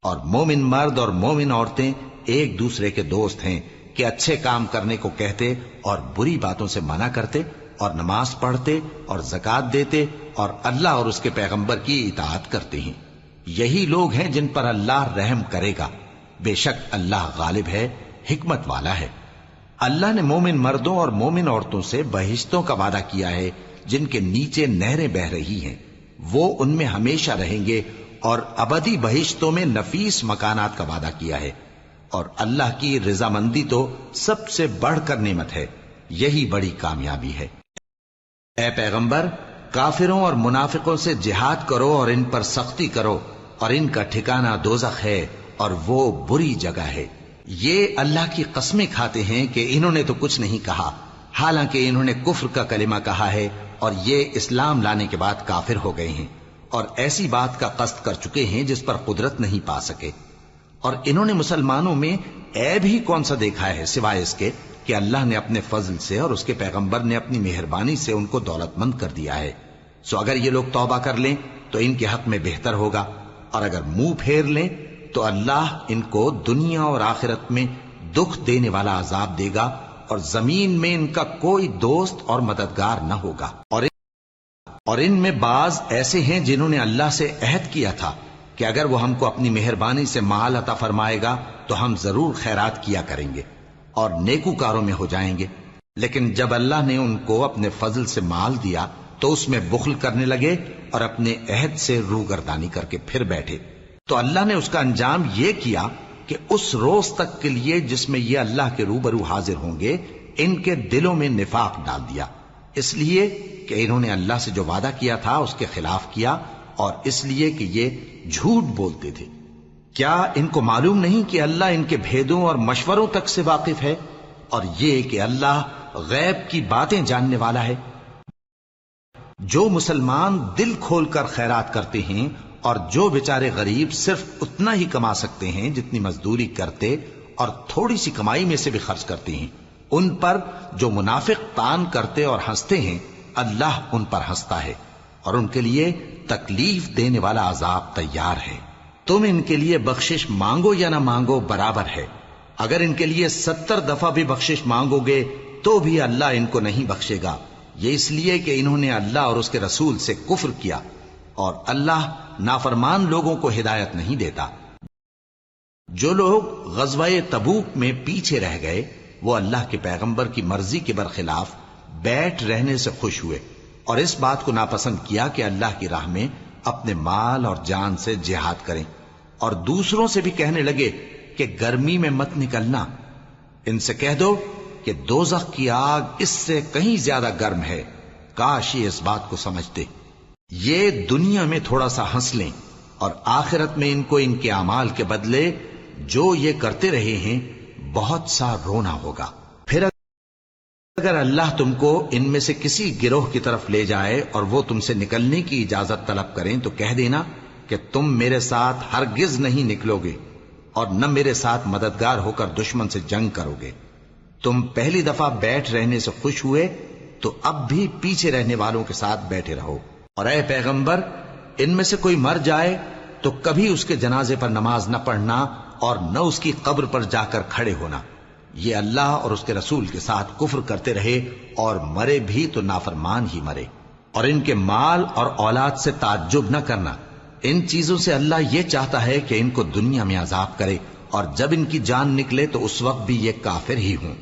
اور مومن مرد اور مومن عورتیں ایک دوسرے کے دوست ہیں کہ اچھے کام کرنے کو کہتے اور بری باتوں سے منع کرتے اور نماز پڑھتے اور زکوٰۃ دیتے اور اللہ اور اس کے پیغمبر کی اطاعت کرتے ہیں۔ یہی لوگ ہیں جن پر اللہ رحم کرے گا، بے شک اللہ غالب ہے، حکمت والا ہے۔ اللہ نے مومن مردوں اور مومن عورتوں سے بہشتوں کا وعدہ کیا ہے جن کے نیچے نہریں بہ رہی ہیں، وہ ان میں ہمیشہ رہیں گے، اور ابدی بہشتوں میں نفیس مکانات کا وعدہ کیا ہے۔ اور اللہ کی رضامندی تو سب سے بڑھ کر نعمت ہے، یہی بڑی کامیابی ہے۔ اے پیغمبر، کافروں اور منافقوں سے جہاد کرو اور ان پر سختی کرو، اور ان کا ٹھکانہ دوزخ ہے اور وہ بری جگہ ہے۔ یہ اللہ کی قسمیں کھاتے ہیں کہ انہوں نے تو کچھ نہیں کہا، حالانکہ انہوں نے کفر کا کلمہ کہا ہے اور یہ اسلام لانے کے بعد کافر ہو گئے ہیں، اور ایسی بات کا قصد کر چکے ہیں جس پر قدرت نہیں پا سکے۔ اور انہوں نے مسلمانوں میں عیب ہی کون سا دیکھا ہے سوائے اس کے کہ اللہ نے اپنے فضل سے اور اس کے پیغمبر نے اپنی مہربانی سے ان کو دولت مند کر دیا ہے۔ سو اگر یہ لوگ توبہ کر لیں تو ان کے حق میں بہتر ہوگا، اور اگر منہ پھیر لیں تو اللہ ان کو دنیا اور آخرت میں دکھ دینے والا عذاب دے گا، اور زمین میں ان کا کوئی دوست اور مددگار نہ ہوگا۔ اور ان میں بعض ایسے ہیں جنہوں نے اللہ سے عہد کیا تھا کہ اگر وہ ہم کو اپنی مہربانی سے مال عطا فرمائے گا تو ہم ضرور خیرات کیا کریں گے اور نیکوکاروں میں ہو جائیں گے، لیکن جب اللہ نے ان کو اپنے فضل سے مال دیا تو اس میں بخل کرنے لگے اور اپنے عہد سے روگردانی کر کے پھر بیٹھے، تو اللہ نے اس کا انجام یہ کیا کہ اس روز تک کے لیے جس میں یہ اللہ کے روبرو حاضر ہوں گے ان کے دلوں میں نفاق ڈال دیا، اس لیے کہ انہوں نے اللہ سے جو وعدہ کیا تھا اس کے خلاف کیا، اور اس لیے کہ یہ جھوٹ بولتے تھے۔ کیا ان کو معلوم نہیں کہ اللہ ان کے بھیدوں اور مشوروں تک سے واقف ہے، اور یہ کہ اللہ غیب کی باتیں جاننے والا ہے؟ جو مسلمان دل کھول کر خیرات کرتے ہیں اور جو بیچارے غریب صرف اتنا ہی کما سکتے ہیں جتنی مزدوری کرتے اور تھوڑی سی کمائی میں سے بھی خرچ کرتے ہیں، ان پر جو منافق تان کرتے اور ہنستے ہیں اللہ ان پر ہنستا ہے، اور ان کے لیے تکلیف دینے والا عذاب تیار ہے۔ تم ان کے لیے بخشش مانگو یا نہ مانگو برابر ہے، اگر ان کے لیے 70 دفعہ بھی بخشش مانگو گے تو بھی اللہ ان کو نہیں بخشے گا، یہ اس لیے کہ انہوں نے اللہ اور اس کے رسول سے کفر کیا، اور اللہ نافرمان لوگوں کو ہدایت نہیں دیتا۔ جو لوگ غزوہ تبوک میں پیچھے رہ گئے وہ اللہ کے پیغمبر کی مرضی کے برخلاف بیٹھ رہنے سے خوش ہوئے، اور اس بات کو ناپسند کیا کہ اللہ کی راہ میں اپنے مال اور جان سے جہاد کریں، اور دوسروں سے بھی کہنے لگے کہ گرمی میں مت نکلنا، ان سے کہہ دو کہ دوزخ کی آگ اس سے کہیں زیادہ گرم ہے، کاش یہ اس بات کو سمجھتے۔ یہ دنیا میں تھوڑا سا ہنس لیں اور آخرت میں ان کو ان کے اعمال کے بدلے جو یہ کرتے رہے ہیں بہت سا رونا ہوگا۔ پھر اگر اللہ تم کو ان میں سے کسی گروہ کی طرف لے جائے اور وہ تم سے نکلنے کی اجازت طلب کریں تو کہہ دینا کہ تم میرے ساتھ ہرگز نہیں نکلو گے اور نہ میرے ساتھ مددگار ہو کر دشمن سے جنگ کرو گے۔ تم پہلی دفعہ بیٹھ رہنے سے خوش ہوئے تو اب بھی پیچھے رہنے والوں کے ساتھ بیٹھے رہو، اور اے پیغمبر ان میں سے کوئی مر جائے تو کبھی اس کے جنازے پر نماز نہ پڑھنا اور نہ اس کی قبر پر جا کر کھڑے ہونا، یہ اللہ اور اس کے رسول کے ساتھ کفر کرتے رہے اور مرے بھی تو نافرمان ہی مرے۔ اور ان کے مال اور اولاد سے تعجب نہ کرنا، ان چیزوں سے اللہ یہ چاہتا ہے کہ ان کو دنیا میں عذاب کرے، اور جب ان کی جان نکلے تو اس وقت بھی یہ کافر ہی ہوں۔